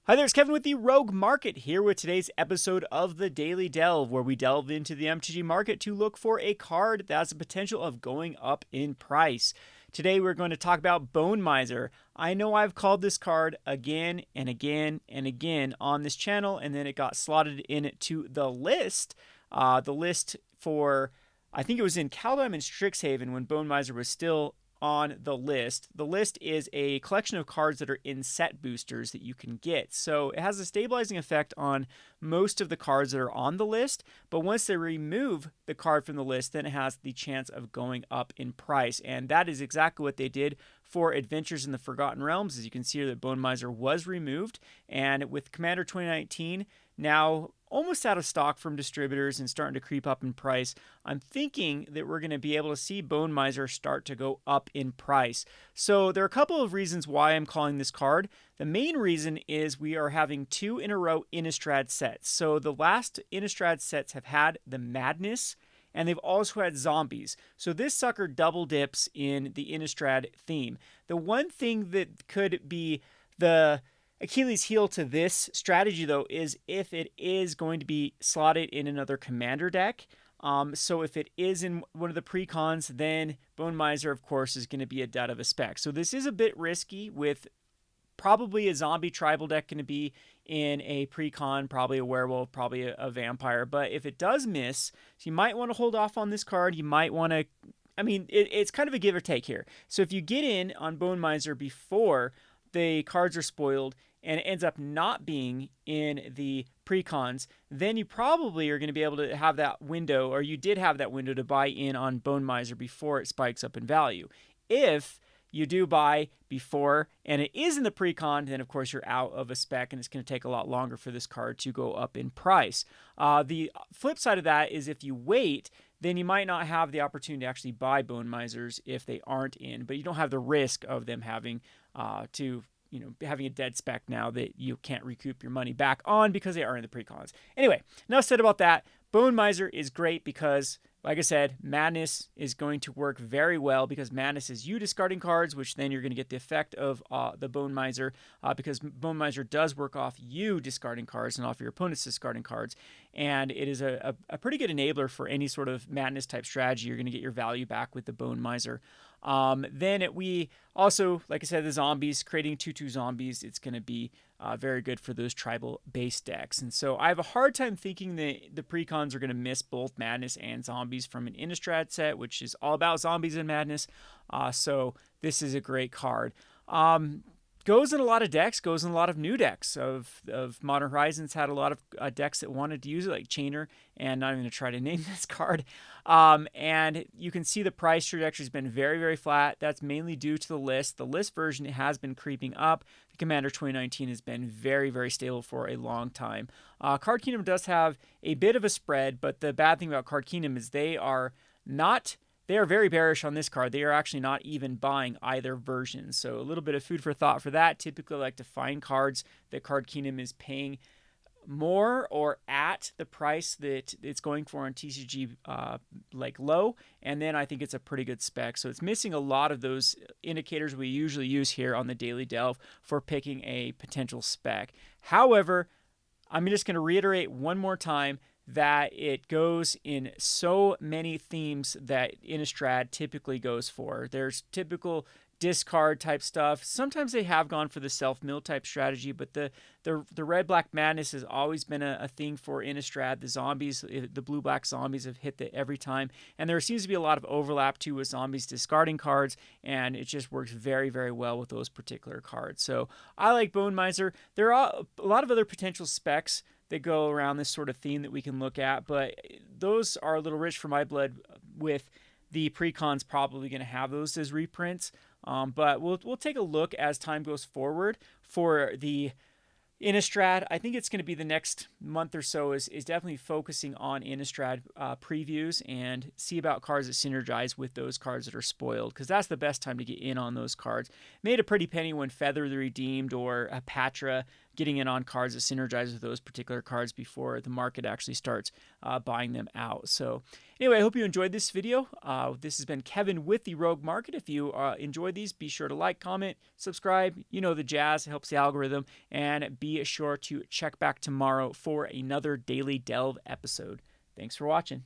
Hi there, it's Kevin with the Rogue Market here with today's episode of the Daily Delve, where we delve into the MTG market to look for a card that has the potential of going up in price. Today we're going to talk about Bone Miser. I know I've called this card again and again and again on this channel, and then it got slotted into the list. The list for, I think it was in Kaldheim and Strixhaven when Bone Miser was still on the list. The list is a collection of cards that are in set boosters that you can get. So it has a stabilizing effect on most of the cards that are on the list, but once they remove the card from the list, then it has the chance of going up in price. And that is exactly what they did for Adventures in the Forgotten Realms. As you can see here, that Bone Miser was removed, and with Commander 2019 now almost out of stock from distributors and starting to creep up in price, I'm thinking that we're going to be able to see Bone Miser start to go up in price. So there are a couple of reasons why I'm calling this card. The main reason is we are having 2 in a row Innistrad sets. So the last Innistrad sets have had the Madness, and they've also had zombies. So this sucker double dips in the Innistrad theme. The one thing that could be the Achilles heel to this strategy, though, is if it is going to be slotted in another commander deck. So if it is in one of the precons, then Bone Miser, of course, is going to be a dud of a spec. So this is a bit risky with probably a zombie tribal deck going to be in a precon, probably a werewolf, probably a vampire. But if it does miss, so you might want to hold off on this card. You might want to, it's kind of a give or take here. So if you get in on Bone Miser before the cards are spoiled and it ends up not being in the precons, then you probably are going to be able to have that window, or you did have that window to buy in on Bone Miser before it spikes up in value. If you do buy before and it is in the precon, then of course you're out of a spec and it's going to take a lot longer for this card to go up in price. The flip side of that is if you wait, then you might not have the opportunity to actually buy Bone Misers if they aren't in, but you don't have the risk of them having having a dead spec now that you can't recoup your money back on because they are in the precons. Anyway, enough said about that. Bone Miser is great because, like I said, Madness is going to work very well because Madness is you discarding cards, which then you're going to get the effect of the Bone Miser because Bone Miser does work off you discarding cards and off your opponent's discarding cards. And it is a pretty good enabler for any sort of Madness type strategy. You're going to get your value back with the Bone Miser. We also, like I said, the zombies, creating 2/2 zombies, it's going to be very good for those tribal base decks. And so I have a hard time thinking that the precons are going to miss both Madness and zombies from an Innistrad set, which is all about zombies and Madness. So this is a great card. Goes in a lot of decks, goes in a lot of new decks of Modern Horizons. Had a lot of decks that wanted to use it, like Chainer, and not even going to try to name this card. And you can see the price trajectory has been very, very flat. That's mainly due to the list. The list version has been creeping up. The Commander 2019 has been very, very stable for a long time. Card Kingdom does have a bit of a spread, but the bad thing about Card Kingdom is they are very bearish on this card. They are actually not even buying either version. So a little bit of food for thought for that. Typically I like to find cards that Card Kingdom is paying more or at the price that it's going for on TCG low, and then I think it's a pretty good spec. So it's missing a lot of those indicators we usually use here on the Daily Delve for picking a potential spec. However, I'm just going to reiterate one more time that it goes in so many themes that Innistrad typically goes for. There's typical discard type stuff. Sometimes they have gone for the self-mill type strategy, but the red-black madness has always been a thing for Innistrad. The zombies, the blue-black zombies have hit it every time, and there seems to be a lot of overlap too with zombies discarding cards, and it just works very, very well with those particular cards. So I like Bone Miser. There are a lot of other potential specs that go around this sort of theme that we can look at, but those are a little rich for my blood, with the precons probably going to have those as reprints. But we'll take a look as time goes forward for the Innistrad. I think it's going to be the next month or so is definitely focusing on Innistrad previews and see about cards that synergize with those cards that are spoiled, because that's the best time to get in on those cards. Made a pretty penny when Feather the Redeemed or Patra getting in on cards that synergize with those particular cards before the market actually starts buying them out. So Anyway, I hope you enjoyed this video. This has been Kevin with the Rogue Market. If you enjoyed these, be sure to like, comment, subscribe. You know the jazz. It helps the algorithm. And be sure to check back tomorrow for another Daily Delve episode. Thanks for watching.